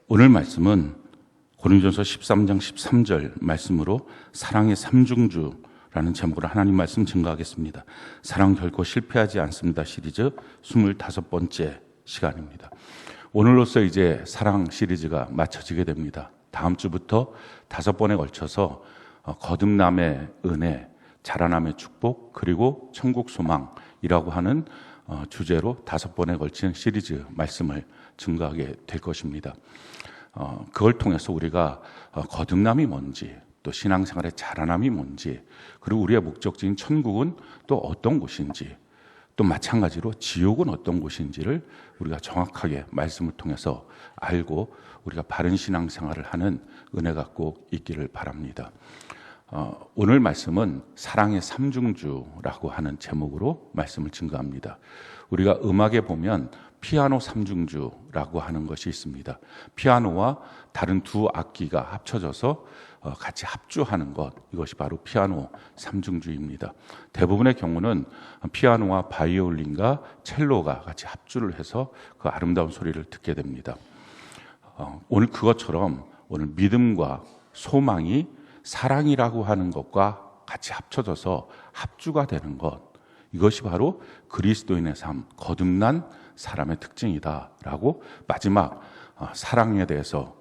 오늘 말씀은 고린도전서 13장 13절 말씀으로 사랑의 삼중주라는 제목으로 하나님 말씀 증거하겠습니다. 사랑 결코 실패하지 않습니다 시리즈 25번째 시간입니다. 오늘로써 이제 사랑 시리즈가 마쳐지게 됩니다. 다음 주부터 5번에 걸쳐서 거듭남의 은혜, 자라남의 축복, 그리고 천국 소망이라고 하는 주제로 5번에 걸친 시리즈 말씀을 증거하게 될 것입니다. 그걸 통해서 우리가 거듭남이 뭔지, 또 신앙생활의 자라남이 뭔지, 그리고 우리의 목적지인 천국은 또 어떤 곳인지, 또 마찬가지로 지옥은 어떤 곳인지를 우리가 정확하게 말씀을 통해서 알고 우리가 바른 신앙생활을 하는 은혜가 꼭 있기를 바랍니다. 오늘 말씀은 사랑의 삼중주라고 하는 제목으로 말씀을 증거합니다. 우리가 음악에 보면 피아노 삼중주라고 하는 것이 있습니다. 피아노와 다른 두 악기가 합쳐져서 같이 합주하는 것, 이것이 바로 피아노 삼중주입니다. 대부분의 경우는 피아노와 바이올린과 첼로가 같이 합주를 해서 그 아름다운 소리를 듣게 됩니다. 오늘 그것처럼 오늘 믿음과 소망이 사랑이라고 하는 것과 같이 합쳐져서 합주가 되는 것, 이것이 바로 그리스도인의 삶, 거듭난 사람의 특징이다라고 마지막 사랑에 대해서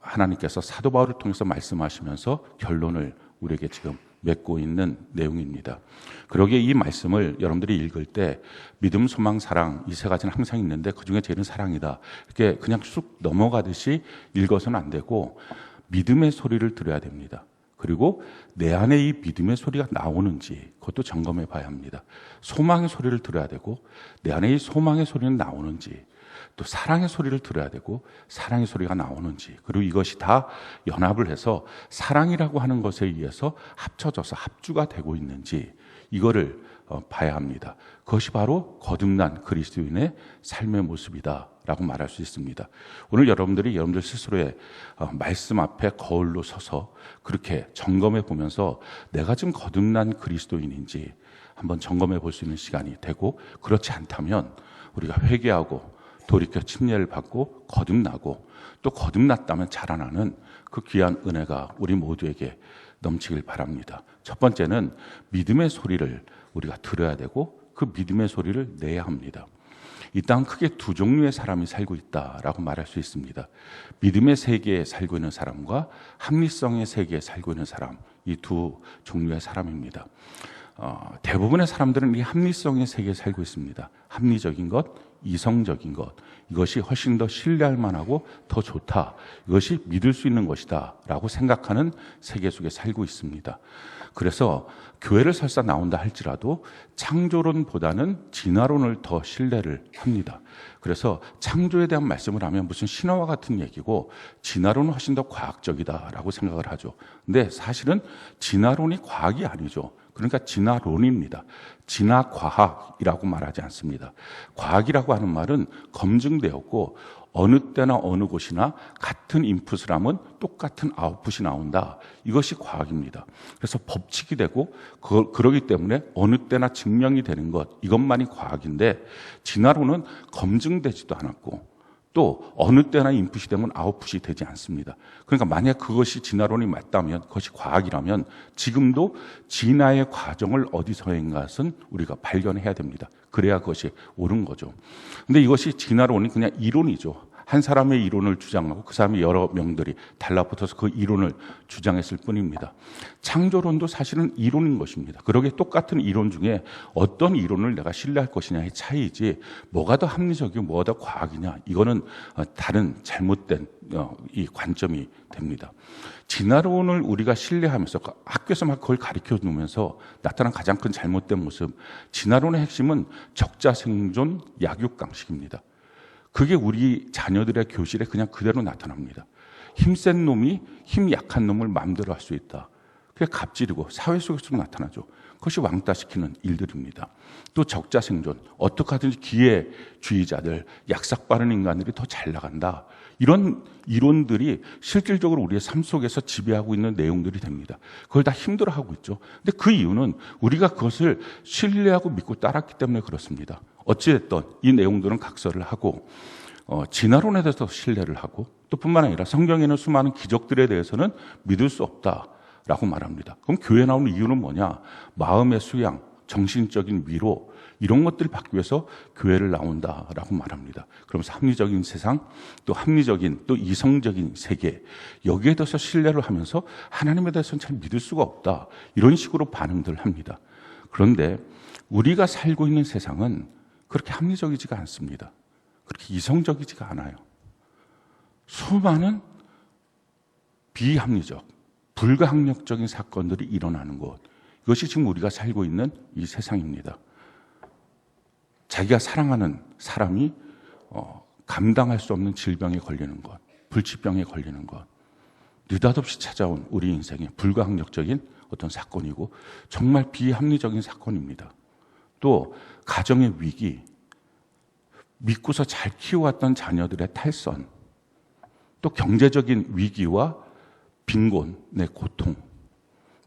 하나님께서 사도 바울을 통해서 말씀하시면서 결론을 우리에게 지금 맺고 있는 내용입니다. 그러기에 이 말씀을 여러분들이 읽을 때 믿음, 소망, 사랑 이 세 가지는 항상 있는데 그중에 제일은 사랑이다, 이렇게 그냥 쑥 넘어가듯이 읽어서는 안 되고 믿음의 소리를 들어야 됩니다. 그리고 내 안에 이 믿음의 소리가 나오는지 그것도 점검해 봐야 합니다. 소망의 소리를 들어야 되고 내 안에 이 소망의 소리는 나오는지, 또 사랑의 소리를 들어야 되고 사랑의 소리가 나오는지, 그리고 이것이 다 연합을 해서 사랑이라고 하는 것에 의해서 합쳐져서 합주가 되고 있는지, 이거를 봐야 합니다. 그것이 바로 거듭난 그리스도인의 삶의 모습이다 라고 말할 수 있습니다. 오늘 여러분들이 여러분들 스스로의 말씀 앞에 거울로 서서 그렇게 점검해 보면서 내가 지금 거듭난 그리스도인인지 한번 점검해 볼 수 있는 시간이 되고, 그렇지 않다면 우리가 회개하고 돌이켜 침례를 받고 거듭나고, 또 거듭났다면 자라나는 그 귀한 은혜가 우리 모두에게 넘치길 바랍니다. 첫 번째는 믿음의 소리를 우리가 들어야 되고 그 믿음의 소리를 내야 합니다. 이 땅은 크게 두 종류의 사람이 살고 있다라고 말할 수 있습니다. 믿음의 세계에 살고 있는 사람과 합리성의 세계에 살고 있는 사람, 이 두 종류의 사람입니다. 대부분의 사람들은 이 합리성의 세계에 살고 있습니다. 합리적인 것, 이성적인 것, 이것이 훨씬 더 신뢰할 만하고 더 좋다, 이것이 믿을 수 있는 것이다 라고 생각하는 세계 속에 살고 있습니다. 그래서 교회를 설사 나온다 할지라도 창조론보다는 진화론을 더 신뢰를 합니다. 그래서 창조에 대한 말씀을 하면 무슨 신화와 같은 얘기고 진화론은 훨씬 더 과학적이다라고 생각을 하죠. 근데 사실은 진화론이 과학이 아니죠. 그러니까 진화론입니다. 진화과학이라고 말하지 않습니다. 과학이라고 하는 말은 검증되었고 어느 때나 어느 곳이나 같은 인풋을 하면 똑같은 아웃풋이 나온다. 이것이 과학입니다. 그래서 법칙이 되고 그러기 때문에 어느 때나 증명이 되는 것, 이것만이 과학인데 진화론은 검증되지도 않았고 또 어느 때나 인풋이 되면 아웃풋이 되지 않습니다. 그러니까 만약 그것이 진화론이 맞다면, 그것이 과학이라면 지금도 진화의 과정을 어디서인가 것은 우리가 발견해야 됩니다. 그래야 그것이 옳은 거죠. 근데 이것이 진화론이 그냥 이론이죠. 한 사람의 이론을 주장하고 그 사람의 여러 명들이 달라붙어서 그 이론을 주장했을 뿐입니다. 창조론도 사실은 이론인 것입니다. 그러기에 똑같은 이론 중에 어떤 이론을 내가 신뢰할 것이냐의 차이지, 뭐가 더 합리적이고 뭐가 더 과학이냐, 이거는 다른 잘못된 이 관점이 됩니다. 진화론을 우리가 신뢰하면서 학교에서 막 그걸 가르쳐 놓으면서 나타난 가장 큰 잘못된 모습, 진화론의 핵심은 적자생존 약육강식입니다. 그게 우리 자녀들의 교실에 그냥 그대로 나타납니다. 힘센 놈이 힘 약한 놈을 마음대로 할 수 있다. 그게 갑질이고 사회 속에서도 나타나죠. 그것이 왕따시키는 일들입니다. 또 적자생존, 어떻게 하든지 기회주의자들, 약삭 빠른 인간들이 더 잘 나간다. 이런 이론들이 실질적으로 우리의 삶 속에서 지배하고 있는 내용들이 됩니다. 그걸 다 힘들어하고 있죠. 근데 그 이유는 우리가 그것을 신뢰하고 믿고 따랐기 때문에 그렇습니다. 어찌됐든 이 내용들은 각설을 하고, 진화론에 대해서 신뢰를 하고 또 뿐만 아니라 성경에는 수많은 기적들에 대해서는 믿을 수 없다라고 말합니다. 그럼 교회에 나오는 이유는 뭐냐? 마음의 수양, 정신적인 위로 이런 것들을 받기 위해서 교회를 나온다라고 말합니다. 그러면서 합리적인 세상, 또 합리적인 또 이성적인 세계 여기에 대해서 신뢰를 하면서 하나님에 대해서는 잘 믿을 수가 없다 이런 식으로 반응들을 합니다. 그런데 우리가 살고 있는 세상은 그렇게 합리적이지가 않습니다. 그렇게 이성적이지가 않아요. 수많은 비합리적, 불가항력적인 사건들이 일어나는 것 이것이 지금 우리가 살고 있는 이 세상입니다. 자기가 사랑하는 사람이 감당할 수 없는 질병에 걸리는 것, 불치병에 걸리는 것, 느닷없이 찾아온 우리 인생의 불가항력적인 어떤 사건이고 정말 비합리적인 사건입니다. 또 가정의 위기, 믿고서 잘 키워왔던 자녀들의 탈선, 또 경제적인 위기와 빈곤의 고통,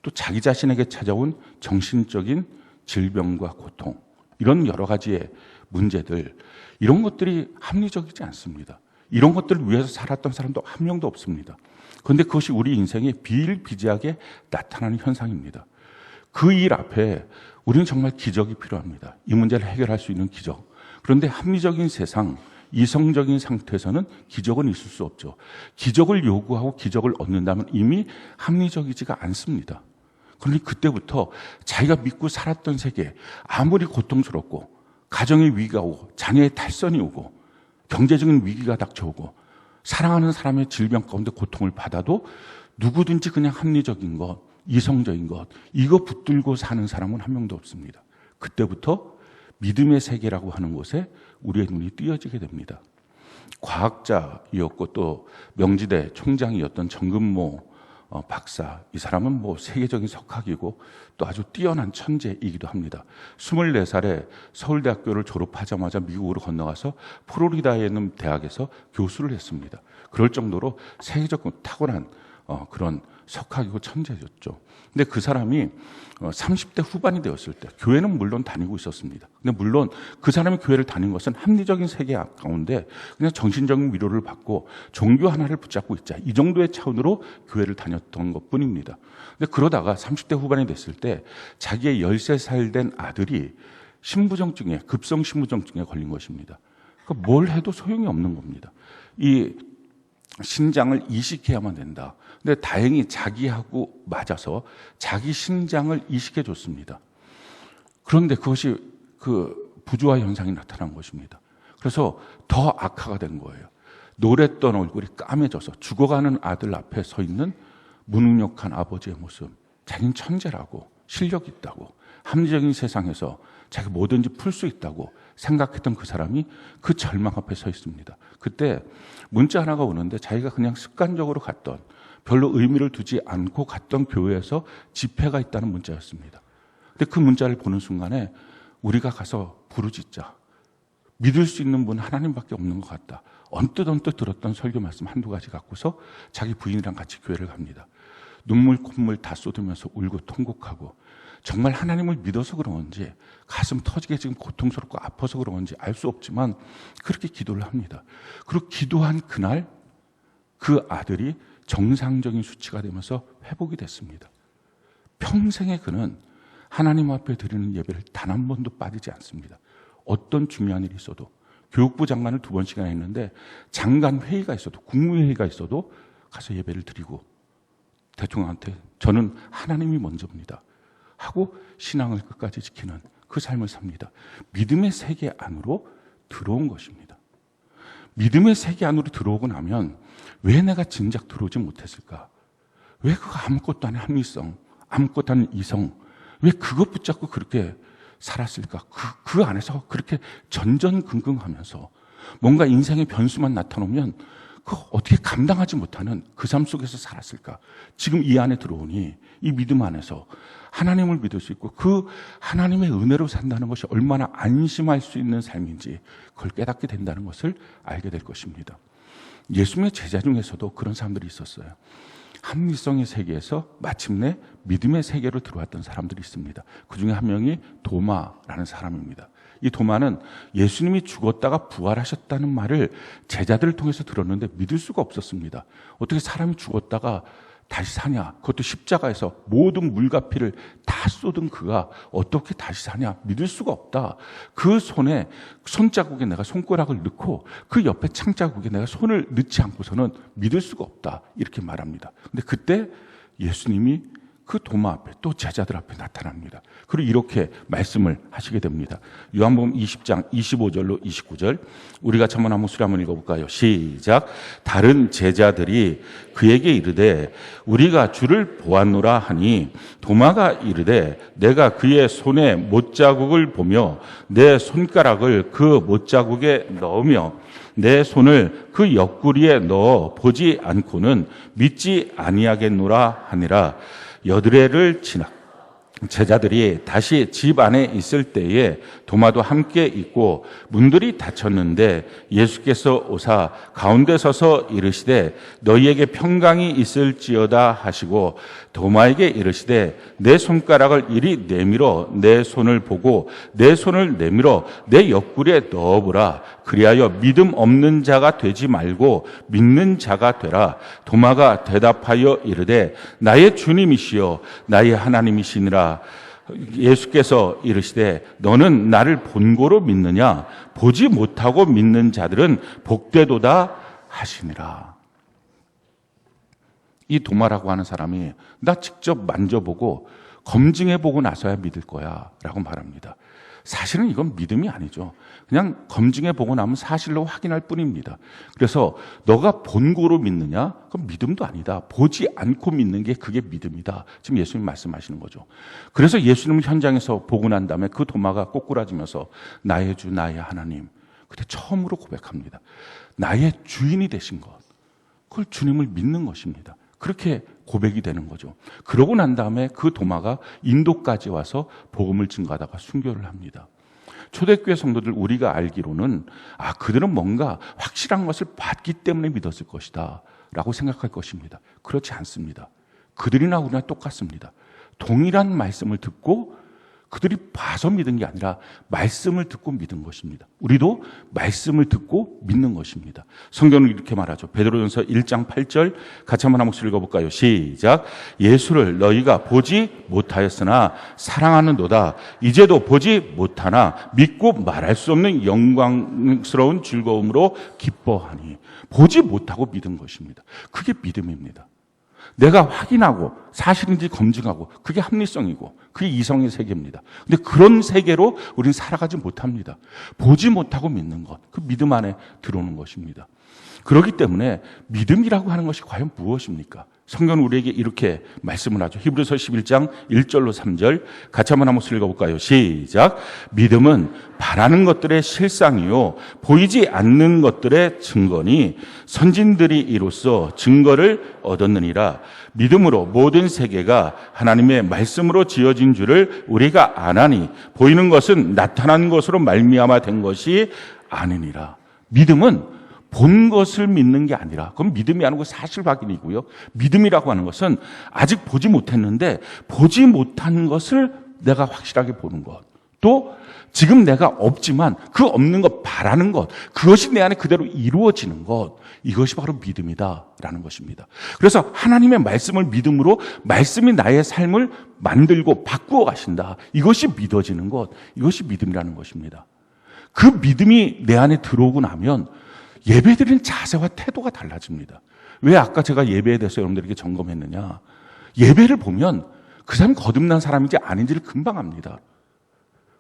또 자기 자신에게 찾아온 정신적인 질병과 고통 이런 여러 가지의 문제들 이런 것들이 합리적이지 않습니다. 이런 것들을 위해서 살았던 사람도 한 명도 없습니다. 그런데 그것이 우리 인생에 비일비재하게 나타나는 현상입니다. 그 일 앞에 우리는 정말 기적이 필요합니다. 이 문제를 해결할 수 있는 기적. 그런데 합리적인 세상, 이성적인 상태에서는 기적은 있을 수 없죠. 기적을 요구하고 기적을 얻는다면 이미 합리적이지가 않습니다. 그러니 그때부터 자기가 믿고 살았던 세계 아무리 고통스럽고 가정의 위기가 오고 자녀의 탈선이 오고 경제적인 위기가 닥쳐오고 사랑하는 사람의 질병 가운데 고통을 받아도 누구든지 그냥 합리적인 것, 이성적인 것 이거 붙들고 사는 사람은 한 명도 없습니다. 그때부터 믿음의 세계라고 하는 곳에 우리의 눈이 띄어지게 됩니다. 과학자이었고 또 명지대 총장이었던 정근모 박사, 이 사람은 세계적인 석학이고 또 아주 뛰어난 천재이기도 합니다. 24살에 서울대학교를 졸업하자마자 미국으로 건너가서 플로리다에 있는 대학에서 교수를 했습니다. 그럴 정도로 세계적으로 탁월한 그런 석학이고 천재였죠. 근데 그 사람이 30대 후반이 되었을 때 교회는 물론 다니고 있었습니다. 근데 물론 그 사람이 교회를 다닌 것은 합리적인 세계 가운데 그냥 정신적인 위로를 받고 종교 하나를 붙잡고 있자 이 정도의 차원으로 교회를 다녔던 것뿐입니다. 근데 그러다가 30대 후반이 됐을 때 자기의 13살 된 아들이 신부정증에 급성 신부정증에 걸린 것입니다. 그러니까 뭘 해도 소용이 없는 겁니다. 이 신장을 이식해야만 된다. 근데 다행히 자기하고 맞아서 자기 신장을 이식해 줬습니다. 그런데 그것이 그 부조화 현상이 나타난 것입니다. 그래서 더 악화가 된 거예요. 노랬던 얼굴이 까매져서 죽어가는 아들 앞에 서 있는 무능력한 아버지의 모습. 자기는 천재라고 실력 있다고 합리적인 세상에서 자기 뭐든지 풀 수 있다고 생각했던 그 사람이 그 절망 앞에 서 있습니다. 그때 문자 하나가 오는데 자기가 그냥 습관적으로 갔던 별로 의미를 두지 않고 갔던 교회에서 집회가 있다는 문자였습니다. 근데 그 문자를 보는 순간에 우리가 가서 부르짖자. 믿을 수 있는 분은 하나님밖에 없는 것 같다. 언뜻 들었던 설교 말씀 한두 가지 갖고서 자기 부인이랑 같이 교회를 갑니다. 눈물 콧물 다 쏟으면서 울고 통곡하고 정말 하나님을 믿어서 그런지 가슴 터지게 지금 고통스럽고 아파서 그런지 알 수 없지만 그렇게 기도를 합니다. 그리고 기도한 그날 그 아들이 정상적인 수치가 되면서 회복이 됐습니다. 평생에 그는 하나님 앞에 드리는 예배를 단 한 번도 빠지지 않습니다. 어떤 중요한 일이 있어도 교육부 장관을 2번씩이나 했는데 장관 회의가 있어도 국무회의가 있어도 가서 예배를 드리고 대통령한테 저는 하나님이 먼저입니다 하고 신앙을 끝까지 지키는 그 삶을 삽니다. 믿음의 세계 안으로 들어온 것입니다. 믿음의 세계 안으로 들어오고 나면 왜 내가 진작 들어오지 못했을까? 왜 그거 아무것도 아닌 합리성, 아무것도 아닌 이성, 왜 그것 붙잡고 그렇게 살았을까? 그 안에서 그렇게 전전긍긍하면서 뭔가 인생의 변수만 나타나면 그거 어떻게 감당하지 못하는 그 삶 속에서 살았을까? 지금 이 안에 들어오니 이 믿음 안에서 하나님을 믿을 수 있고 그 하나님의 은혜로 산다는 것이 얼마나 안심할 수 있는 삶인지 그걸 깨닫게 된다는 것을 알게 될 것입니다. 예수님의 제자 중에서도 그런 사람들이 있었어요. 합리성의 세계에서 마침내 믿음의 세계로 들어왔던 사람들이 있습니다. 그 중에 한 명이 도마라는 사람입니다. 이 도마는 예수님이 죽었다가 부활하셨다는 말을 제자들을 통해서 들었는데 믿을 수가 없었습니다. 어떻게 사람이 죽었다가 다시 사냐? 그것도 십자가에서 모든 물과 피를 다 쏟은 그가 어떻게 다시 사냐? 믿을 수가 없다. 그 손에 손자국에 내가 손가락을 넣고 그 옆에 창자국에 내가 손을 넣지 않고서는 믿을 수가 없다. 이렇게 말합니다. 근데 그때 예수님이 그 도마 앞에 또 제자들 앞에 나타납니다. 그리고 이렇게 말씀을 하시게 됩니다. 요한복음 20장 25절로 29절 우리가 한번 목소리 한번 읽어볼까요? 시작. 다른 제자들이 그에게 이르되 우리가 주를 보았노라 하니 도마가 이르되 내가 그의 손에 못자국을 보며 내 손가락을 그 못자국에 넣으며 내 손을 그 옆구리에 넣어 보지 않고는 믿지 아니하겠노라 하니라. 여드레를 지나 제자들이 다시 집 안에 있을 때에 도마도 함께 있고 문들이 닫혔는데 예수께서 오사 가운데 서서 이르시되 너희에게 평강이 있을지어다 하시고 도마에게 이르시되 내 손가락을 이리 내밀어 내 손을 보고 내 손을 내밀어 내 옆구리에 넣어보라. 그리하여 믿음 없는 자가 되지 말고 믿는 자가 되라. 도마가 대답하여 이르되 나의 주님이시여 나의 하나님이시니라. 예수께서 이르시되 너는 나를 본고로 믿느냐? 보지 못하고 믿는 자들은 복되도다 하시니라. 이 도마라고 하는 사람이 나 직접 만져보고 검증해보고 나서야 믿을 거야 라고 말합니다. 사실은 이건 믿음이 아니죠. 그냥 검증해보고 나면 사실로 확인할 뿐입니다. 그래서 너가 본고로 믿느냐? 그건 믿음도 아니다. 보지 않고 믿는 게 그게 믿음이다. 지금 예수님 말씀하시는 거죠. 그래서 예수님을 현장에서 보고 난 다음에 그 도마가 꼬꾸라지면서 나의 주 나의 하나님, 그때 처음으로 고백합니다. 나의 주인이 되신 것, 그걸 주님을 믿는 것입니다. 그렇게 고백이 되는 거죠. 그러고 난 다음에 그 도마가 인도까지 와서 복음을 증거하다가 순교를 합니다. 초대교회 성도들 우리가 알기로는 그들은 뭔가 확실한 것을 봤기 때문에 믿었을 것이다 라고 생각할 것입니다. 그렇지 않습니다. 그들이나 우리나 똑같습니다. 동일한 말씀을 듣고 그들이 봐서 믿은 게 아니라 말씀을 듣고 믿은 것입니다. 우리도 말씀을 듣고 믿는 것입니다. 성경은 이렇게 말하죠. 베드로전서 1장 8절 같이 한번 목소리 읽어볼까요? 시작. 예수를 너희가 보지 못하였으나 사랑하는도다. 이제도 보지 못하나 믿고 말할 수 없는 영광스러운 즐거움으로 기뻐하니. 보지 못하고 믿은 것입니다. 그게 믿음입니다. 내가 확인하고 사실인지 검증하고 그게 합리성이고 그게 이성의 세계입니다. 근데 그런 세계로 우리는 살아가지 못합니다. 보지 못하고 믿는 것, 그 믿음 안에 들어오는 것입니다. 그렇기 때문에 믿음이라고 하는 것이 과연 무엇입니까? 성경은 우리에게 이렇게 말씀을 하죠. 히브리서 11장 1절로 3절 같이 한번 읽어볼까요? 시작. 믿음은 바라는 것들의 실상이요 보이지 않는 것들의 증거니 선진들이 이로써 증거를 얻었느니라. 믿음으로 모든 세계가 하나님의 말씀으로 지어진 줄을 우리가 아나니 보이는 것은 나타난 것으로 말미암아 된 것이 아니니라. 믿음은 본 것을 믿는 게 아니라 그건 믿음이 아니고 사실 확인이고요. 믿음이라고 하는 것은 아직 보지 못했는데 보지 못한 것을 내가 확실하게 보는 것. 또 지금 내가 없지만 그 없는 것 바라는 것. 그것이 내 안에 그대로 이루어지는 것. 이것이 바로 믿음이다라는 것입니다. 그래서 하나님의 말씀을 믿음으로 말씀이 나의 삶을 만들고 바꾸어 가신다. 이것이 믿어지는 것. 이것이 믿음이라는 것입니다. 그 믿음이 내 안에 들어오고 나면 예배드리는 자세와 태도가 달라집니다. 왜 아까 제가 예배에 대해서 여러분들에게 점검했느냐? 예배를 보면 그 사람이 거듭난 사람인지 아닌지를 금방 압니다.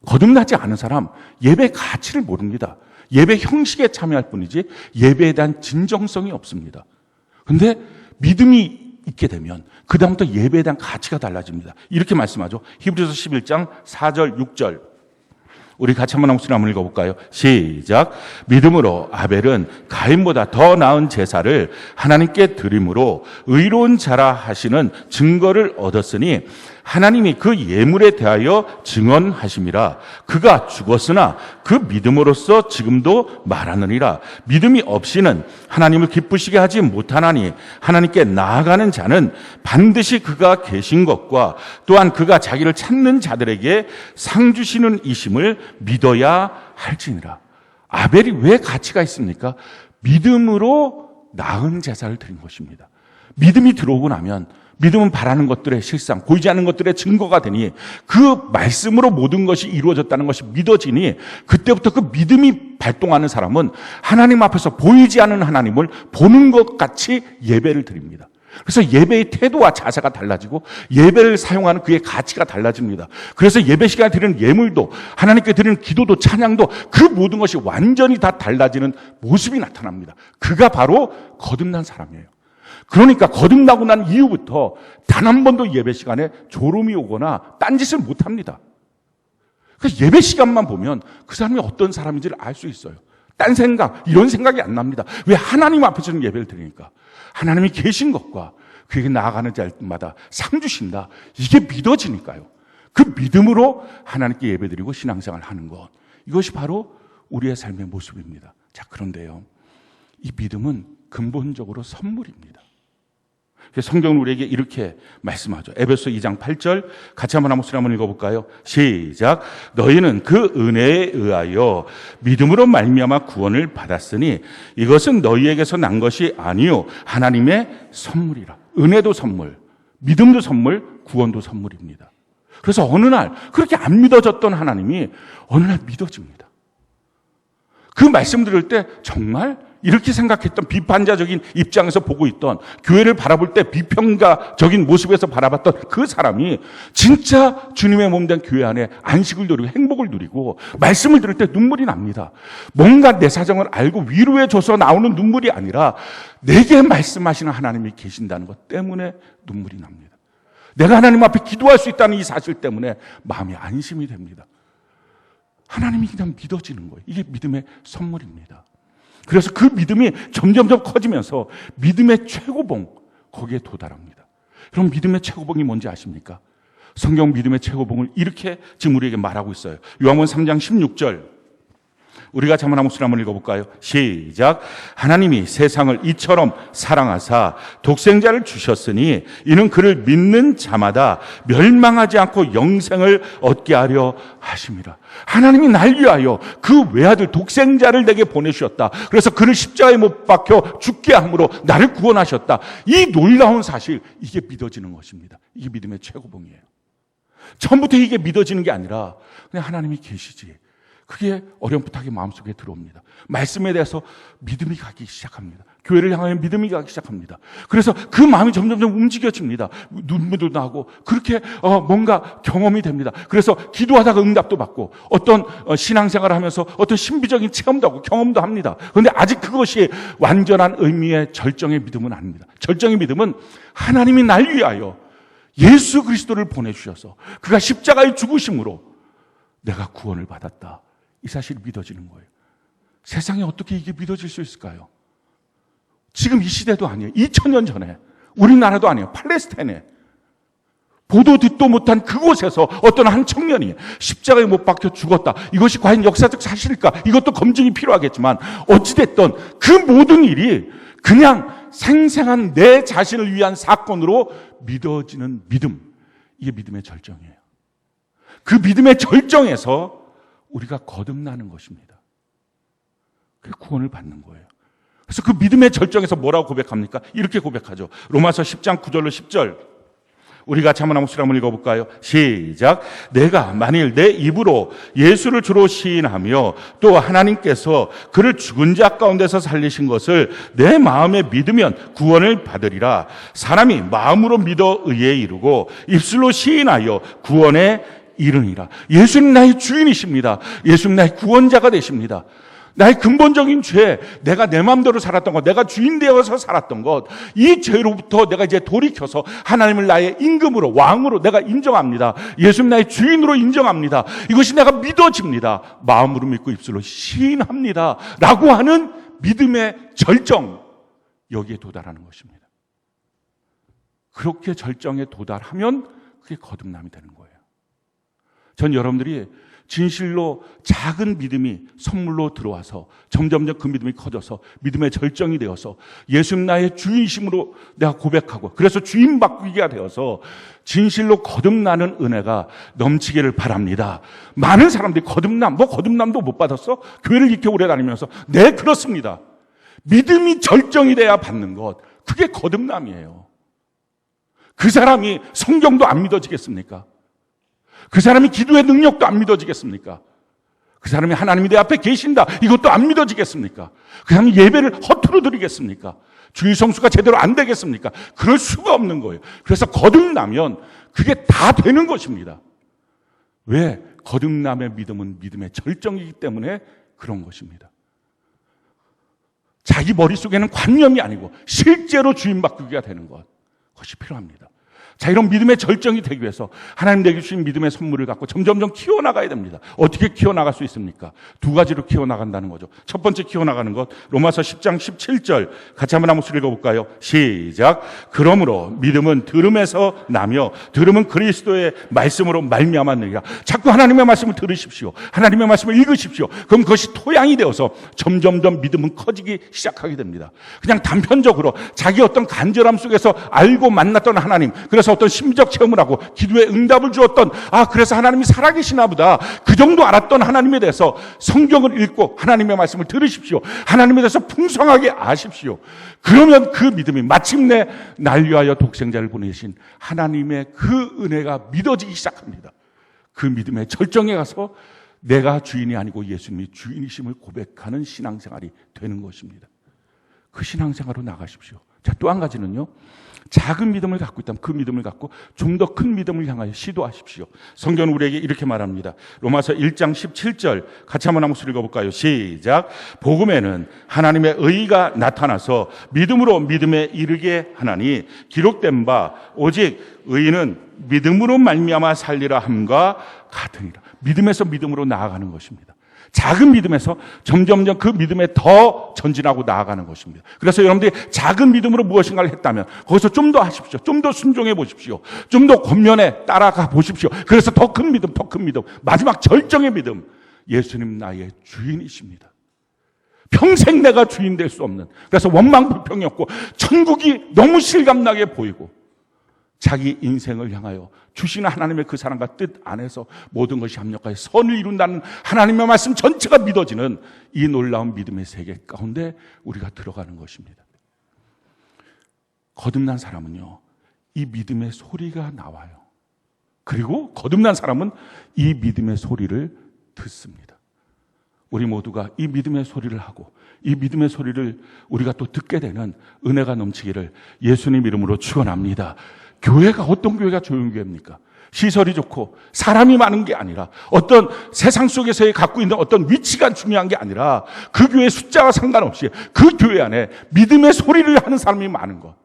거듭나지 않은 사람 예배 가치를 모릅니다. 예배 형식에 참여할 뿐이지 예배에 대한 진정성이 없습니다. 그런데 믿음이 있게 되면 그 다음부터 예배에 대한 가치가 달라집니다. 이렇게 말씀하죠. 히브리서 11장 4절 6절 우리 같이 한번 읽어볼까요? 시작. 믿음으로 아벨은 가인보다 더 나은 제사를 하나님께 드림으로 의로운 자라 하시는 증거를 얻었으니 하나님이 그 예물에 대하여 증언하심이라. 그가 죽었으나 그 믿음으로써 지금도 말하느니라. 믿음이 없이는 하나님을 기쁘시게 하지 못하나니 하나님께 나아가는 자는 반드시 그가 계신 것과 또한 그가 자기를 찾는 자들에게 상 주시는 이심을 믿어야 할지니라. 아벨이 왜 가치가 있습니까? 믿음으로 나은 제사를 드린 것입니다. 믿음이 들어오고 나면 믿음은 바라는 것들의 실상, 보이지 않는 것들의 증거가 되니 그 말씀으로 모든 것이 이루어졌다는 것이 믿어지니 그때부터 그 믿음이 발동하는 사람은 하나님 앞에서 보이지 않는 하나님을 보는 것 같이 예배를 드립니다. 그래서 예배의 태도와 자세가 달라지고 예배를 사용하는 그의 가치가 달라집니다. 그래서 예배 시간에 드리는 예물도 하나님께 드리는 기도도 찬양도 그 모든 것이 완전히 다 달라지는 모습이 나타납니다. 그가 바로 거듭난 사람이에요. 그러니까 거듭나고 난 이후부터 단 한 번도 예배 시간에 졸음이 오거나 딴짓을 못합니다. 그래서 예배 시간만 보면 그 사람이 어떤 사람인지를 알 수 있어요. 딴 생각, 이런 생각이 안 납니다. 왜? 하나님 앞에서는 예배를 드리니까. 하나님이 계신 것과 그에게 나아가는 자마다 상 주신다. 이게 믿어지니까요. 그 믿음으로 하나님께 예배드리고 신앙생활을 하는 것. 이것이 바로 우리의 삶의 모습입니다. 자, 그런데요. 이 믿음은 근본적으로 선물입니다. 성경은 우리에게 이렇게 말씀하죠. 에베소 2장 8절 같이 한번 목소리 한번 읽어볼까요? 시작. 너희는 그 은혜에 의하여 믿음으로 말미암아 구원을 받았으니 이것은 너희에게서 난 것이 아니요 하나님의 선물이라. 은혜도 선물, 믿음도 선물, 구원도 선물입니다. 그래서 어느 날 그렇게 안 믿어졌던 하나님이 어느 날 믿어집니다. 그 말씀 들을 때 정말 이렇게 생각했던 비판자적인 입장에서 보고 있던 교회를 바라볼 때 비평가적인 모습에서 바라봤던 그 사람이 진짜 주님의 몸된 교회 안에 안식을 누리고 행복을 누리고 말씀을 들을 때 눈물이 납니다. 뭔가 내 사정을 알고 위로해 줘서 나오는 눈물이 아니라 내게 말씀하시는 하나님이 계신다는 것 때문에 눈물이 납니다. 내가 하나님 앞에 기도할 수 있다는 이 사실 때문에 마음이 안심이 됩니다. 하나님이 그냥 믿어지는 거예요. 이게 믿음의 선물입니다. 그래서 그 믿음이 점점점 커지면서 믿음의 최고봉, 거기에 도달합니다. 그럼 믿음의 최고봉이 뭔지 아십니까? 성경 믿음의 최고봉을 이렇게 지금 우리에게 말하고 있어요. 요한복음 3장 16절. 우리가 한번 목소리 한번 읽어볼까요? 시작. 하나님이 세상을 이처럼 사랑하사 독생자를 주셨으니 이는 그를 믿는 자마다 멸망하지 않고 영생을 얻게 하려 하심이라. 하나님이 날 위하여 그 외아들 독생자를 내게 보내주셨다. 그래서 그를 십자가에 못 박혀 죽게 함으로 나를 구원하셨다. 이 놀라운 사실, 이게 믿어지는 것입니다. 이게 믿음의 최고봉이에요. 처음부터 이게 믿어지는 게 아니라 그냥 하나님이 계시지. 그게 어렴풋하게 마음속에 들어옵니다. 말씀에 대해서 믿음이 가기 시작합니다. 교회를 향하여 믿음이 가기 시작합니다. 그래서 그 마음이 점점점 움직여집니다. 눈물도 나고 그렇게 뭔가 경험이 됩니다. 그래서 기도하다가 응답도 받고 어떤 신앙생활을 하면서 어떤 신비적인 체험도 하고 경험도 합니다. 그런데 아직 그것이 완전한 의미의 절정의 믿음은 아닙니다. 절정의 믿음은 하나님이 날 위하여 예수 그리스도를 보내주셔서 그가 십자가의 죽으심으로 내가 구원을 받았다. 이 사실이 믿어지는 거예요. 세상에 어떻게 이게 믿어질 수 있을까요? 지금 이 시대도 아니에요. 2000년 전에 우리나라도 아니에요. 팔레스타인에 보도 듣도 못한 그곳에서 어떤 한 청년이 십자가에 못 박혀 죽었다. 이것이 과연 역사적 사실일까? 이것도 검증이 필요하겠지만 어찌됐든 그 모든 일이 그냥 생생한 내 자신을 위한 사건으로 믿어지는 믿음. 이게 믿음의 절정이에요. 그 믿음의 절정에서 우리가 거듭나는 것입니다. 그 구원을 받는 거예요. 그래서 그 믿음의 절정에서 뭐라고 고백합니까? 이렇게 고백하죠. 로마서 10장 9절로 10절. 우리 같이 한번 목소리 한번 읽어볼까요? 시작. 내가 만일 내 입으로 예수를 주로 시인하며 또 하나님께서 그를 죽은 자 가운데서 살리신 것을 내 마음에 믿으면 구원을 받으리라. 사람이 마음으로 믿어 의에 이르고 입술로 시인하여 구원에 이르니라. 예수님 나의 주인이십니다. 예수님 나의 구원자가 되십니다. 나의 근본적인 죄, 내가 내 마음대로 살았던 것, 내가 주인 되어서 살았던 것, 이 죄로부터 내가 이제 돌이켜서 하나님을 나의 임금으로, 왕으로 내가 인정합니다. 예수님 나의 주인으로 인정합니다. 이것이 내가 믿어집니다. 마음으로 믿고 입술로 시인합니다. 라고 하는 믿음의 절정, 여기에 도달하는 것입니다. 그렇게 절정에 도달하면 그게 거듭남이 되는 거예요. 전 여러분들이 진실로 작은 믿음이 선물로 들어와서 점점점 그 믿음이 커져서 믿음의 절정이 되어서 예수님 나의 주인심으로 내가 고백하고 그래서 주인 바꾸기가 되어서 진실로 거듭나는 은혜가 넘치기를 바랍니다. 많은 사람들이 거듭남도 못 받았어? 교회를 이렇게 오래 다니면서 네, 그렇습니다. 믿음이 절정이 돼야 받는 것, 그게 거듭남이에요. 그 사람이 성경도 안 믿어지겠습니까? 그 사람이 기도의 능력도 안 믿어지겠습니까? 그 사람이 하나님이 내 앞에 계신다, 이것도 안 믿어지겠습니까? 그 사람이 예배를 허투루 드리겠습니까? 주일 성수가 제대로 안 되겠습니까? 그럴 수가 없는 거예요. 그래서 거듭나면 그게 다 되는 것입니다. 왜? 거듭남의 믿음은 믿음의 절정이기 때문에 그런 것입니다. 자기 머릿속에는 관념이 아니고 실제로 주인 바꾸기가 되는 것, 그것이 필요합니다. 자, 이런 믿음의 절정이 되기 위해서 하나님 내게 주신 믿음의 선물을 갖고 점점점 키워나가야 됩니다. 어떻게 키워나갈 수 있습니까? 두 가지로 키워나간다는 거죠. 첫 번째 키워나가는 것, 로마서 10장 17절 같이 한번 읽어볼까요? 시작. 그러므로 믿음은 들음에서 나며 들음은 그리스도의 말씀으로 말미암았느니라. 자꾸 하나님의 말씀을 들으십시오. 하나님의 말씀을 읽으십시오. 그럼 그것이 토양이 되어서 점점점 믿음은 커지기 시작하게 됩니다. 그냥 단편적으로 자기 어떤 간절함 속에서 알고 만났던 하나님, 그래서 어떤 심리적 체험을 하고 기도에 응답을 주었던, 그래서 하나님이 살아계시나 보다, 그 정도 알았던 하나님에 대해서 성경을 읽고 하나님의 말씀을 들으십시오. 하나님에 대해서 풍성하게 아십시오. 그러면 그 믿음이 마침내 날 위하여 독생자를 보내신 하나님의 그 은혜가 믿어지기 시작합니다. 그 믿음의 절정에 가서 내가 주인이 아니고 예수님이 주인이심을 고백하는 신앙생활이 되는 것입니다. 그 신앙생활로 나가십시오. 자, 또 한 가지는요, 작은 믿음을 갖고 있다면 그 믿음을 갖고 좀 더 큰 믿음을 향하여 시도하십시오. 성경은 우리에게 이렇게 말합니다. 로마서 1장 17절 같이 한번 한 목소리 읽어볼까요? 시작. 복음에는 하나님의 의가 나타나서 믿음으로 믿음에 이르게 하나니 기록된 바 오직 의인은 믿음으로 말미암아 살리라 함과 같으니라. 믿음에서 믿음으로 나아가는 것입니다. 작은 믿음에서 점점점 그 믿음에 더 전진하고 나아가는 것입니다. 그래서 여러분들이 작은 믿음으로 무엇인가를 했다면 거기서 좀 더 하십시오. 좀 더 순종해 보십시오. 좀 더 권면에 따라가 보십시오. 그래서 더 큰 믿음, 더 큰 믿음, 마지막 절정의 믿음, 예수님 나의 주인이십니다. 평생 내가 주인 될 수 없는, 그래서 원망불평이었고 천국이 너무 실감나게 보이고 자기 인생을 향하여 주시는 하나님의 그 사랑과 뜻 안에서 모든 것이 합력하여 선을 이룬다는 하나님의 말씀 전체가 믿어지는 이 놀라운 믿음의 세계 가운데 우리가 들어가는 것입니다. 거듭난 사람은요, 이 믿음의 소리가 나와요. 그리고 거듭난 사람은 이 믿음의 소리를 듣습니다. 우리 모두가 이 믿음의 소리를 하고 이 믿음의 소리를 우리가 또 듣게 되는 은혜가 넘치기를 예수님 이름으로 축원합니다. 교회가 어떤 교회가 좋은 교회입니까? 시설이 좋고 사람이 많은 게 아니라 어떤 세상 속에서의 갖고 있는 어떤 위치가 중요한 게 아니라 그 교회 숫자와 상관없이 그 교회 안에 믿음의 소리를 하는 사람이 많은 것,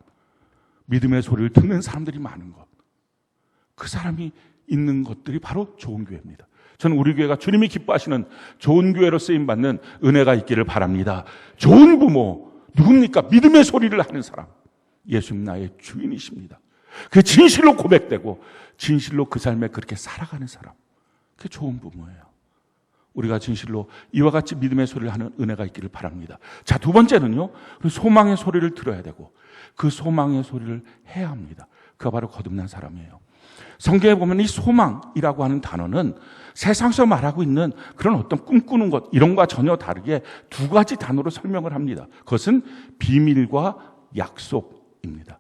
믿음의 소리를 듣는 사람들이 많은 것, 그 사람이 있는 것들이 바로 좋은 교회입니다. 저는 우리 교회가 주님이 기뻐하시는 좋은 교회로 쓰임받는 은혜가 있기를 바랍니다. 좋은 부모 누굽니까? 믿음의 소리를 하는 사람, 예수님 나의 주인이십니다. 그 진실로 고백되고 진실로 그 삶에 그렇게 살아가는 사람, 그게 좋은 부모예요. 우리가 진실로 이와 같이 믿음의 소리를 하는 은혜가 있기를 바랍니다. 자, 두 번째는요, 소망의 소리를 들어야 되고 그 소망의 소리를 해야 합니다. 그가 바로 거듭난 사람이에요. 성경에 보면 이 소망이라고 하는 단어는 세상에서 말하고 있는 그런 어떤 꿈꾸는 것, 이런 것과 전혀 다르게 두 가지 단어로 설명을 합니다. 그것은 비밀과 약속입니다.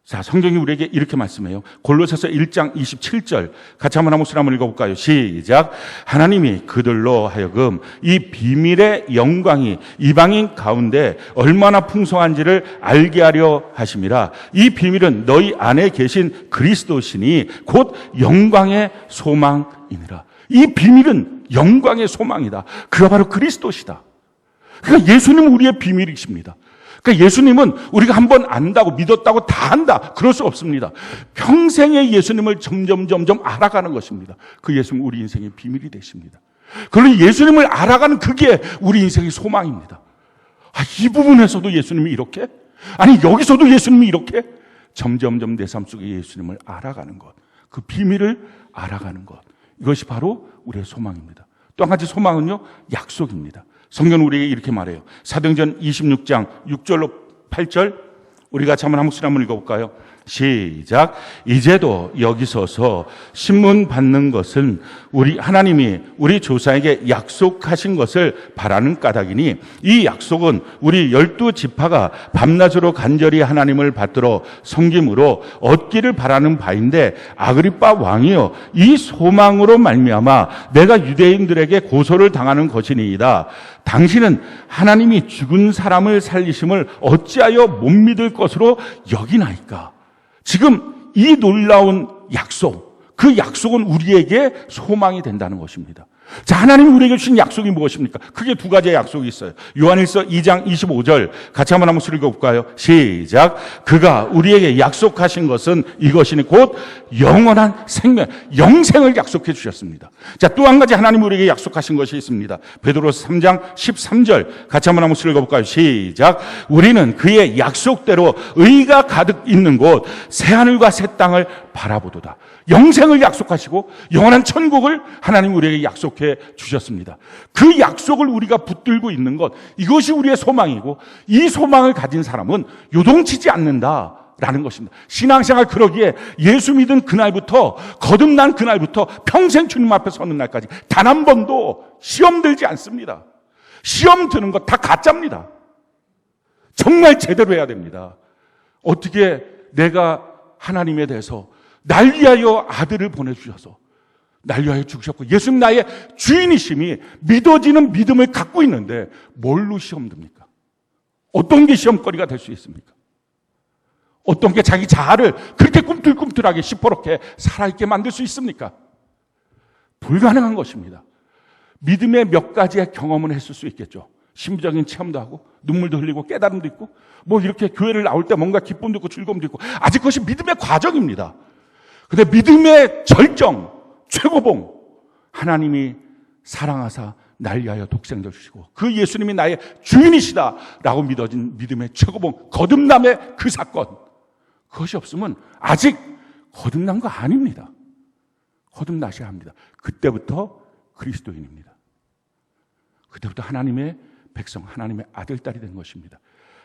자, 성경이 우리에게 이렇게 말씀해요. 골로새서 1장 27절 같이 한번 읽어볼까요? 시작. 하나님이 그들로 하여금 이 비밀의 영광이 이방인 가운데 얼마나 풍성한지를 알게 하려 하심이라. 이 비밀은 너희 안에 계신 그리스도시니 곧 영광의 소망이니라. 이 비밀은 영광의 소망이다. 그가 바로 그리스도시다. 그러니까 예수님은 우리의 비밀이십니다. 그러니까 예수님은 우리가 한번 안다고 믿었다고 다 안다, 그럴 수 없습니다. 평생의 예수님을 점점 알아가는 것입니다. 그 예수님은 우리 인생의 비밀이 되십니다. 그러니 예수님을 알아가는 그게 우리 인생의 소망입니다. 이 부분에서도 예수님이 이렇게? 아니 여기서도 예수님이 이렇게? 점점 내 삶 속에 예수님을 알아가는 것, 그 비밀을 알아가는 것. 이것이 바로 우리의 소망입니다. 또 한 가지 소망은요, 약속입니다. 성경은 우리에게 이렇게 말해요. 사도행전 26장 6절로 8절, 우리가 같이 한번 한 목소리 한번 읽어볼까요? 시작. 이제도 여기 서서 신문 받는 것은 우리 하나님이 우리 조상에게 약속하신 것을 바라는 까닭이니, 이 약속은 우리 12지파가 밤낮으로 간절히 하나님을 받들어 섬김으로 얻기를 바라는 바인데, 아그리빠 왕이여, 이 소망으로 말미암아 내가 유대인들에게 고소를 당하는 것이니이다. 당신은 하나님이 죽은 사람을 살리심을 어찌하여 못 믿을 것으로 여기나이까? 지금 이 놀라운 약속, 그 약속은 우리에게 소망이 된다는 것입니다. 자, 하나님이 우리에게 주신 약속이 무엇입니까? 크게 두 가지의 약속이 있어요. 요한일서 2장 25절 같이 한번 읽어볼까요? 시작. 그가 우리에게 약속하신 것은 이것이니 곧 영원한 생명, 영생을 약속해 주셨습니다. 자, 또 한 가지 하나님이 우리에게 약속하신 것이 있습니다. 베드로서 3장 13절 같이 한번 읽어볼까요? 시작. 우리는 그의 약속대로 의가 가득 있는 곳 새하늘과 새 땅을 바라보도다. 영생을 약속하시고 영원한 천국을 하나님 우리에게 약속해 주셨습니다. 그 약속을 우리가 붙들고 있는 것, 이것이 우리의 소망이고, 이 소망을 가진 사람은 요동치지 않는다라는 것입니다. 신앙생활 그러기에 예수 믿은 그날부터, 거듭난 그날부터 평생 주님 앞에 서는 날까지 단 한 번도 시험 들지 않습니다. 시험 드는 것 다 가짜입니다. 정말 제대로 해야 됩니다. 어떻게 내가 하나님에 대해서 날 위하여 아들을 보내주셔서 날 위하여 죽으셨고 예수님 나의 주인이심이 믿어지는 믿음을 갖고 있는데 뭘로 시험 듭니까? 어떤 게 시험거리가 될 수 있습니까? 어떤 게 자기 자아를 그렇게 꿈틀꿈틀하게 시퍼렇게 살아있게 만들 수 있습니까? 불가능한 것입니다. 믿음의 몇 가지의 경험은 했을 수 있겠죠. 신비적인 체험도 하고 눈물도 흘리고 깨달음도 있고 뭐 이렇게 교회를 나올 때 뭔가 기쁨도 있고 즐거움도 있고, 아직 그것이 믿음의 과정입니다. 근데 믿음의 절정, 최고봉, 하나님이 사랑하사 날 위하여 독생자 주시고 그 예수님이 나의 주인이시다라고 믿어진 믿음의 최고봉, 거듭남의 그 사건, 그것이 없으면 아직 거듭난 거 아닙니다. 거듭나셔야 합니다. 그때부터 그리스도인입니다. 그때부터 하나님의 백성, 하나님의 아들딸이 되는 것입니다.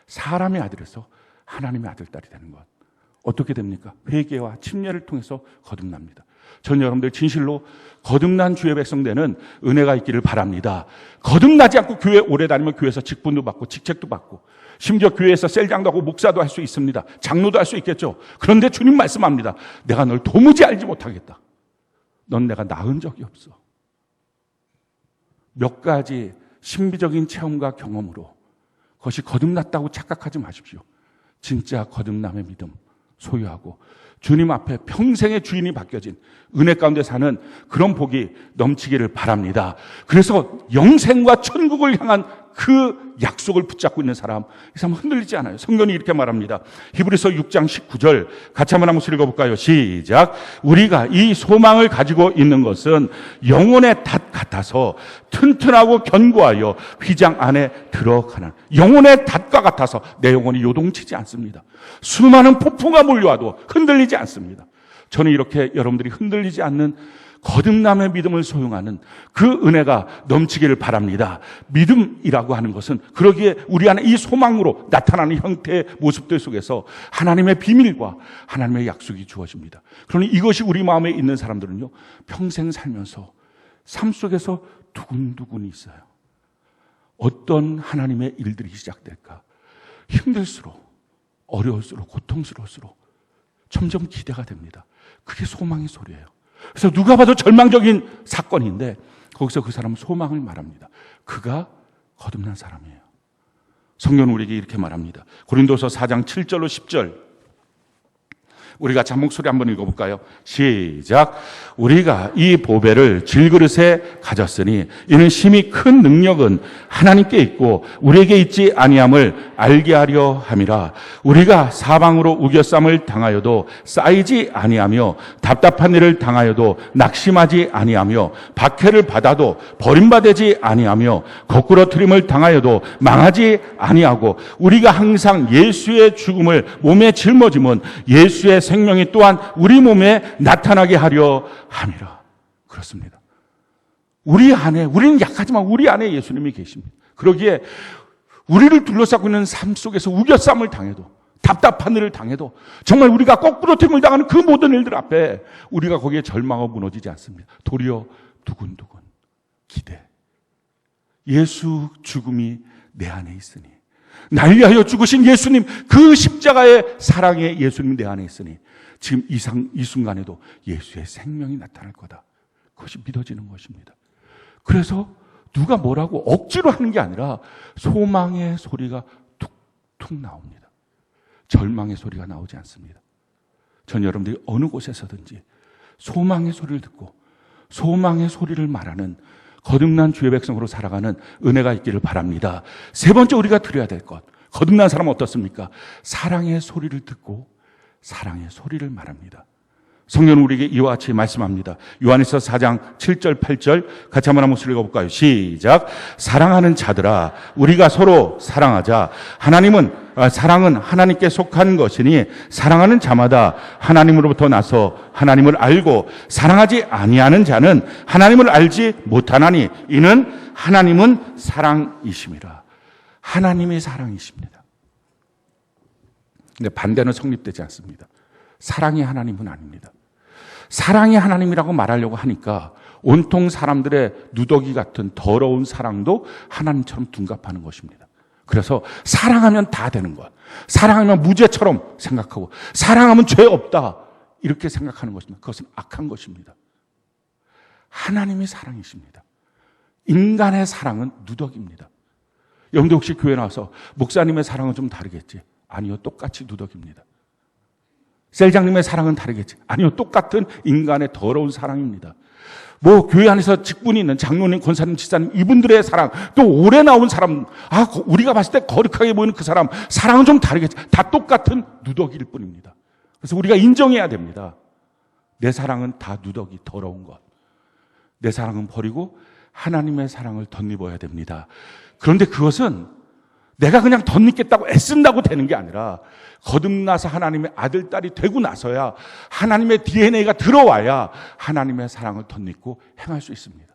사람의 아들에서 하나님의 아들딸이 되는 것. 어떻게 됩니까? 회개와 침례를 통해서 거듭납니다. 전 여러분들 진실로 거듭난 주의 백성 되는 은혜가 있기를 바랍니다. 거듭나지 않고 교회 오래 다니면 교회에서 직분도 받고 직책도 받고 심지어 교회에서 셀장도 하고 목사도 할 수 있습니다. 장로도 할 수 있겠죠. 그런데 주님 말씀합니다. 내가 널 도무지 알지 못하겠다. 넌 내가 낳은 적이 없어. 몇 가지 신비적인 체험과 경험으로 그것이 거듭났다고 착각하지 마십시오. 진짜 거듭남의 믿음 소유하고 주님 앞에 평생의 주인이 바뀌어진 은혜 가운데 사는 그런 복이 넘치기를 바랍니다. 그래서 영생과 천국을 향한 그 약속을 붙잡고 있는 사람, 이 사람은 흔들리지 않아요. 성경이 이렇게 말합니다. 히브리서 6장 19절 같이 한번 읽어볼까요? 시작. 우리가 이 소망을 가지고 있는 것은 영혼의 닷 같아서 튼튼하고 견고하여 휘장 안에 들어가는, 영혼의 닷과 같아서 내 영혼이 요동치지 않습니다. 수많은 폭풍가 몰려와도 흔들리지 않습니다. 저는 이렇게 여러분들이 흔들리지 않는 거듭남의 믿음을 소용하는 그 은혜가 넘치기를 바랍니다. 믿음이라고 하는 것은 그러기에 우리 안에 이 소망으로 나타나는 형태의 모습들 속에서 하나님의 비밀과 하나님의 약속이 주어집니다. 그러니 이것이 우리 마음에 있는 사람들은요, 평생 살면서 삶 속에서 두근두근이 있어요. 어떤 하나님의 일들이 시작될까? 힘들수록, 어려울수록, 고통스러울수록 점점 기대가 됩니다. 그게 소망의 소리예요. 그래서 누가 봐도 절망적인 사건인데 거기서 그 사람은 소망을 말합니다. 그가 거듭난 사람이에요. 성경은 우리에게 이렇게 말합니다. 고린도서 4장 7절로 10절 우리 같이 한 목소리 한번 읽어볼까요? 시작. 우리가 이 보배를 질그릇에 가졌으니 이는 심히 큰 능력은 하나님께 있고 우리에게 있지 아니함을 알게 하려 함이라. 우리가 사방으로 우겨쌈을 당하여도 쌓이지 아니하며 답답한 일을 당하여도 낙심하지 아니하며 박해를 받아도 버림받지 아니하며 거꾸로 트림을 당하여도 망하지 아니하고 우리가 항상 예수의 죽음을 몸에 짊어지면 예수의 그의 생명이 또한 우리 몸에 나타나게 하려 함이라. 그렇습니다. 우리 안에, 우리는 약하지만 우리 안에 예수님이 계십니다. 그러기에 우리를 둘러싸고 있는 삶 속에서 우겨쌈을 당해도, 답답한 일을 당해도, 정말 우리가 거꾸로됨을 당하는 그 모든 일들 앞에 우리가 거기에 절망하고 무너지지 않습니다. 도리어 두근두근 기대. 예수 죽음이 내 안에 있으니, 날 위하여 죽으신 예수님, 그 십자가의 사랑의 예수님 내 안에 있으니 지금 이 순간에도 예수의 생명이 나타날 거다. 그것이 믿어지는 것입니다. 그래서 누가 뭐라고 억지로 하는 게 아니라 소망의 소리가 툭툭 나옵니다. 절망의 소리가 나오지 않습니다. 전 여러분들이 어느 곳에서든지 소망의 소리를 듣고 소망의 소리를 말하는 거듭난 주의 백성으로 살아가는 은혜가 있기를 바랍니다. 세 번째 우리가 드려야 될 것, 거듭난 사람은 어떻습니까? 사랑의 소리를 듣고 사랑의 소리를 말합니다. 성경은 우리에게 이와 같이 말씀합니다. 요한일서 4장 7절 8절 같이 한번 목소리 읽어볼까요? 시작. 사랑하는 자들아, 우리가 서로 사랑하자. 사랑은 하나님께 속한 것이니 사랑하는 자마다 하나님으로부터 나서 하나님을 알고 사랑하지 아니하는 자는 하나님을 알지 못하나니 이는 하나님은 사랑이심이라. 하나님이 사랑이십니다. 근데 반대는 성립되지 않습니다. 사랑이 하나님은 아닙니다. 사랑이 하나님이라고 말하려고 하니까 온통 사람들의 누더기 같은 더러운 사랑도 하나님처럼 둔갑하는 것입니다. 그래서 사랑하면 다 되는 것, 사랑하면 무죄처럼 생각하고 사랑하면 죄 없다 이렇게 생각하는 것입니다. 그것은 악한 것입니다. 하나님이 사랑이십니다. 인간의 사랑은 누더기입니다. 여러분들 혹시 교회 나와서 목사님의 사랑은 좀 다르겠지? 아니요, 똑같이 누더기입니다. 셀장님의 사랑은 다르겠지? 아니요, 똑같은 인간의 더러운 사랑입니다. 교회 안에서 직분이 있는 장로님, 권사님, 지사님, 이분들의 사랑, 또 오래 나온 사람, 우리가 봤을 때 거룩하게 보이는 그 사랑은 좀 다르겠지? 다 똑같은 누더기일 뿐입니다. 그래서 우리가 인정해야 됩니다. 내 사랑은 다 누더기, 더러운 것. 내 사랑은 버리고 하나님의 사랑을 덧입어야 됩니다. 그런데 그것은 내가 그냥 덧입겠다고 애쓴다고 되는 게 아니라 거듭나서 하나님의 아들, 딸이 되고 나서야 하나님의 DNA가 들어와야 하나님의 사랑을 덧입고 행할 수 있습니다.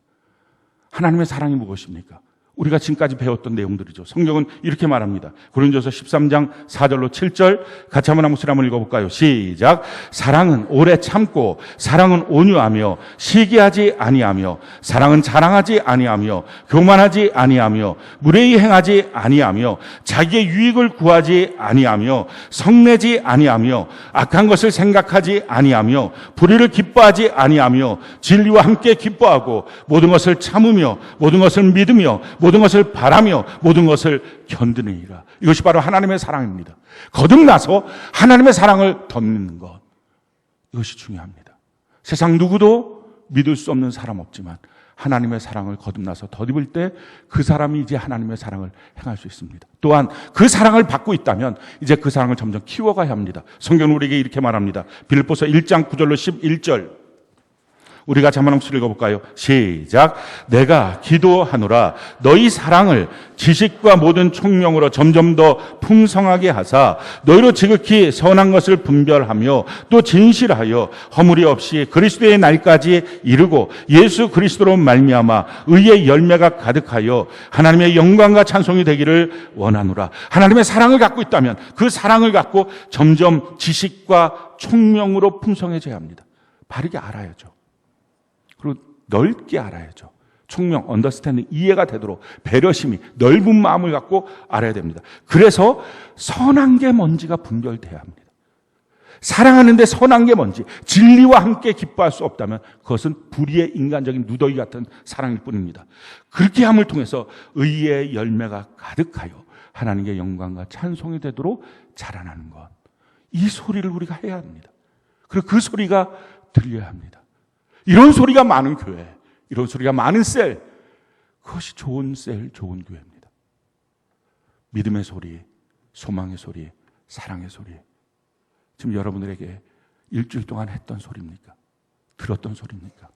하나님의 사랑이 무엇입니까? 우리가 지금까지 배웠던 내용들이죠. 성경은 이렇게 말합니다. 고린도서 13장 4절로 7절 같이 한번 목소리 한번 읽어볼까요? 시작. 사랑은 오래 참고 사랑은 온유하며 시기하지 아니하며 사랑은 자랑하지 아니하며 교만하지 아니하며 무례히 행하지 아니하며 자기의 유익을 구하지 아니하며 성내지 아니하며 악한 것을 생각하지 아니하며 불의를 기뻐하지 아니하며 진리와 함께 기뻐하고 모든 것을 참으며 모든 것을 믿으며 모든 것을 바라며 모든 것을 견디느니라. 이것이 바로 하나님의 사랑입니다. 거듭나서 하나님의 사랑을 덧입는 것, 이것이 중요합니다. 세상 누구도 믿을 수 없는 사람 없지만 하나님의 사랑을 거듭나서 덧입을 때 그 사람이 이제 하나님의 사랑을 행할 수 있습니다. 또한 그 사랑을 받고 있다면 이제 그 사랑을 점점 키워가야 합니다. 성경은 우리에게 이렇게 말합니다. 빌립보서 1장 9절로 11절 우리가 한번 목소리 읽어볼까요? 시작. 내가 기도하노라 너희 사랑을 지식과 모든 총명으로 점점 더 풍성하게 하사 너희로 지극히 선한 것을 분별하며 또 진실하여 허물이 없이 그리스도의 날까지 이르고 예수 그리스도로 말미암아 의의 열매가 가득하여 하나님의 영광과 찬송이 되기를 원하노라. 하나님의 사랑을 갖고 있다면 그 사랑을 갖고 점점 지식과 총명으로 풍성해져야 합니다. 바르게 알아야죠. 그리고 넓게 알아야죠. 총명, 언더스탠딩, 이해가 되도록 배려심이 넓은 마음을 갖고 알아야 됩니다. 그래서 선한 게 뭔지가 분별돼야 합니다. 사랑하는데 선한 게 뭔지, 진리와 함께 기뻐할 수 없다면 그것은 불의의 인간적인 누더기 같은 사랑일 뿐입니다. 그렇게 함을 통해서 의의 열매가 가득하여 하나님의 영광과 찬송이 되도록 자라나는 것, 이 소리를 우리가 해야 합니다. 그리고 그 소리가 들려야 합니다. 이런 소리가 많은 교회, 이런 소리가 많은 셀, 그것이 좋은 셀, 좋은 교회입니다. 믿음의 소리, 소망의 소리, 사랑의 소리. 지금 여러분들에게 일주일 동안 했던 소리입니까? 들었던 소리입니까?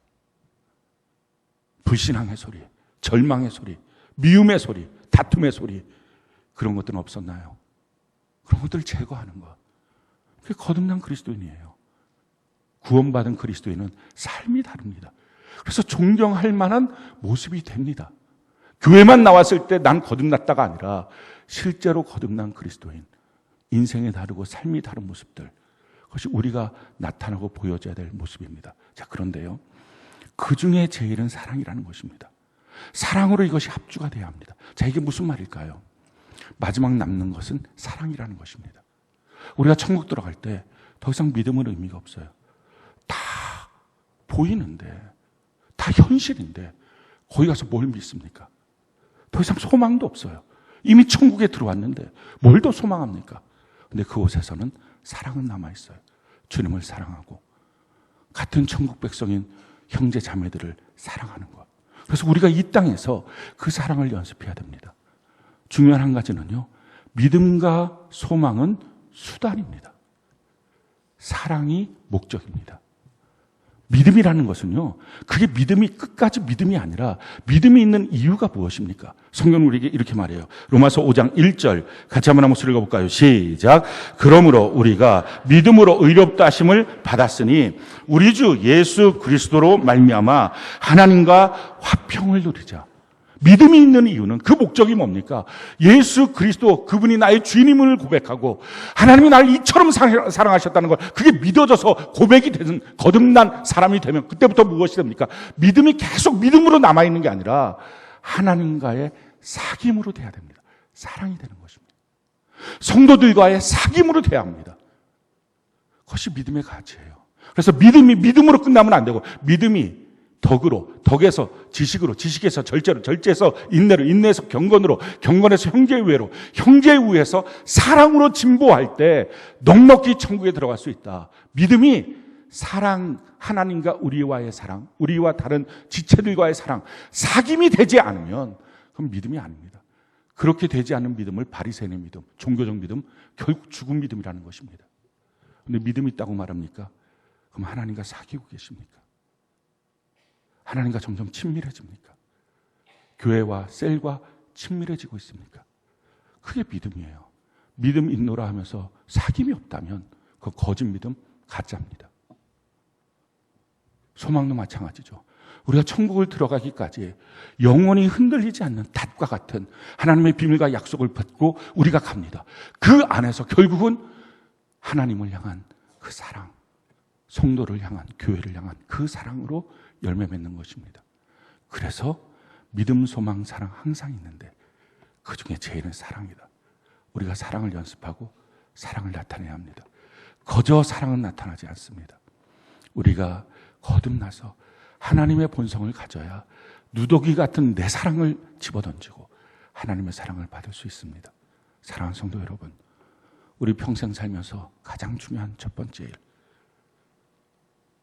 불신앙의 소리, 절망의 소리, 미움의 소리, 다툼의 소리, 그런 것들은 없었나요? 그런 것들을 제거하는 것. 그게 거듭난 그리스도인이에요. 구원받은 그리스도인은 삶이 다릅니다. 그래서 존경할 만한 모습이 됩니다. 교회만 나왔을 때 난 거듭났다가 아니라 실제로 거듭난 그리스도인, 인생이 다르고 삶이 다른 모습들, 그것이 우리가 나타나고 보여줘야 될 모습입니다. 자, 그런데요, 그 중에 제일은 사랑이라는 것입니다. 사랑으로 이것이 합주가 돼야 합니다. 자, 이게 무슨 말일까요? 마지막 남는 것은 사랑이라는 것입니다. 우리가 천국 들어갈 때 더 이상 믿음은 의미가 없어요. 다 보이는데, 다 현실인데 거기 가서 뭘 믿습니까? 더 이상 소망도 없어요. 이미 천국에 들어왔는데 뭘 더 소망합니까? 근데 그곳에서는 사랑은 남아있어요. 주님을 사랑하고 같은 천국 백성인 형제 자매들을 사랑하는 것. 그래서 우리가 이 땅에서 그 사랑을 연습해야 됩니다. 중요한 한 가지는요, 믿음과 소망은 수단입니다. 사랑이 목적입니다. 믿음이라는 것은요, 그게 믿음이 끝까지 믿음이 아니라 믿음이 있는 이유가 무엇입니까? 성경은 우리에게 이렇게 말해요. 로마서 5장 1절 같이 한번 목소리 읽어볼까요? 시작. 그러므로 우리가 믿음으로 의롭다 하심을 받았으니 우리 주 예수 그리스도로 말미암아 하나님과 화평을 누리자. 믿음이 있는 이유는 그 목적이 뭡니까? 예수 그리스도 그분이 나의 주님임을 고백하고 하나님이 나를 이처럼 사랑하셨다는 걸 그게 믿어져서 고백이 되는 거듭난 사람이 되면 그때부터 무엇이 됩니까? 믿음이 계속 믿음으로 남아있는 게 아니라 하나님과의 사귐으로 돼야 됩니다. 사랑이 되는 것입니다. 성도들과의 사귐으로 돼야 합니다. 그것이 믿음의 가치예요. 그래서 믿음이 믿음으로 끝나면 안 되고 믿음이 덕으로, 덕에서 지식으로, 지식에서 절제로, 절제에서 인내로, 인내에서 경건으로, 경건에서 형제우애로, 형제우애에서 사랑으로 진보할 때 넉넉히 천국에 들어갈 수 있다. 믿음이 사랑, 하나님과 우리와의 사랑, 우리와 다른 지체들과의 사랑, 사귐이 되지 않으면 그건 믿음이 아닙니다. 그렇게 되지 않은 믿음을 바리새인의 믿음, 종교적 믿음, 결국 죽은 믿음이라는 것입니다. 그런데 믿음이 있다고 말합니까? 그럼 하나님과 사귀고 계십니까? 하나님과 점점 친밀해집니까? 교회와 셀과 친밀해지고 있습니까? 그게 믿음이에요. 믿음 있노라 하면서 사귐이 없다면 그 거짓 믿음, 가짜입니다. 소망도 마찬가지죠. 우리가 천국을 들어가기까지 영원히 흔들리지 않는 닷과 같은 하나님의 비밀과 약속을 받고 우리가 갑니다. 그 안에서 결국은 하나님을 향한 그 사랑, 성도를 향한, 교회를 향한 그 사랑으로 열매 맺는 것입니다. 그래서 믿음, 소망, 사랑 항상 있는데 그 중에 제일은 사랑이다. 우리가 사랑을 연습하고 사랑을 나타내야 합니다. 거저 사랑은 나타나지 않습니다. 우리가 거듭나서 하나님의 본성을 가져야 누더기 같은 내 사랑을 집어던지고 하나님의 사랑을 받을 수 있습니다. 사랑하는 성도 여러분, 우리 평생 살면서 가장 중요한 첫 번째 일,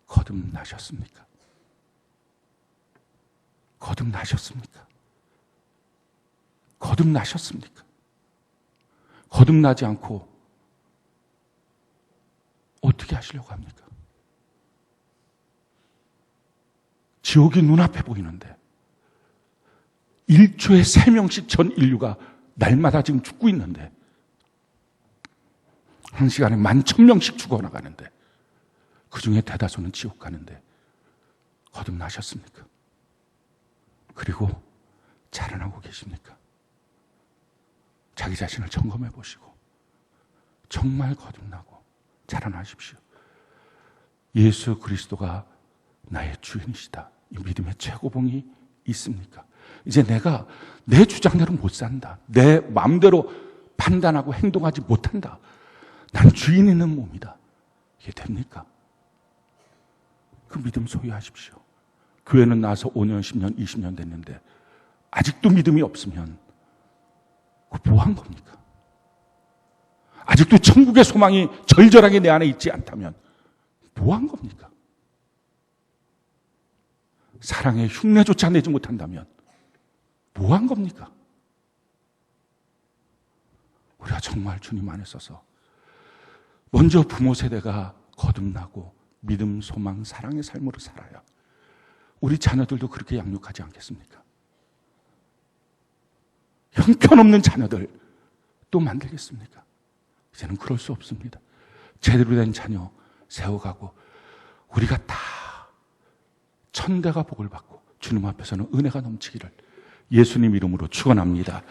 거듭나셨습니까? 거듭나셨습니까? 거듭나셨습니까? 거듭나지 않고 어떻게 하시려고 합니까? 지옥이 눈앞에 보이는데 1초에 3명씩 전 인류가 날마다 지금 죽고 있는데 한 시간에 11,000명씩 죽어나가는데 그 중에 대다수는 지옥 가는데 거듭나셨습니까? 그리고 자라나고 계십니까? 자기 자신을 점검해 보시고 정말 거듭나고 자라나십시오. 예수 그리스도가 나의 주인이시다. 이 믿음의 최고봉이 있습니까? 이제 내가 내 주장대로 못 산다. 내 마음대로 판단하고 행동하지 못한다. 난 주인 있는 몸이다. 이게 됩니까? 그 믿음 소유하십시오. 교회는 나와서 5년, 10년, 20년 됐는데 아직도 믿음이 없으면 그거 뭐 한 겁니까? 아직도 천국의 소망이 절절하게 내 안에 있지 않다면 뭐 한 겁니까? 사랑의 흉내조차 내지 못한다면 뭐 한 겁니까? 우리가 정말 주님 안에 서서 먼저 부모 세대가 거듭나고 믿음, 소망, 사랑의 삶으로 살아야 우리 자녀들도 그렇게 양육하지 않겠습니까? 형편없는 자녀들 또 만들겠습니까? 이제는 그럴 수 없습니다. 제대로 된 자녀 세워가고 우리가 다 천대가 복을 받고 주님 앞에서는 은혜가 넘치기를 예수님 이름으로 축원합니다.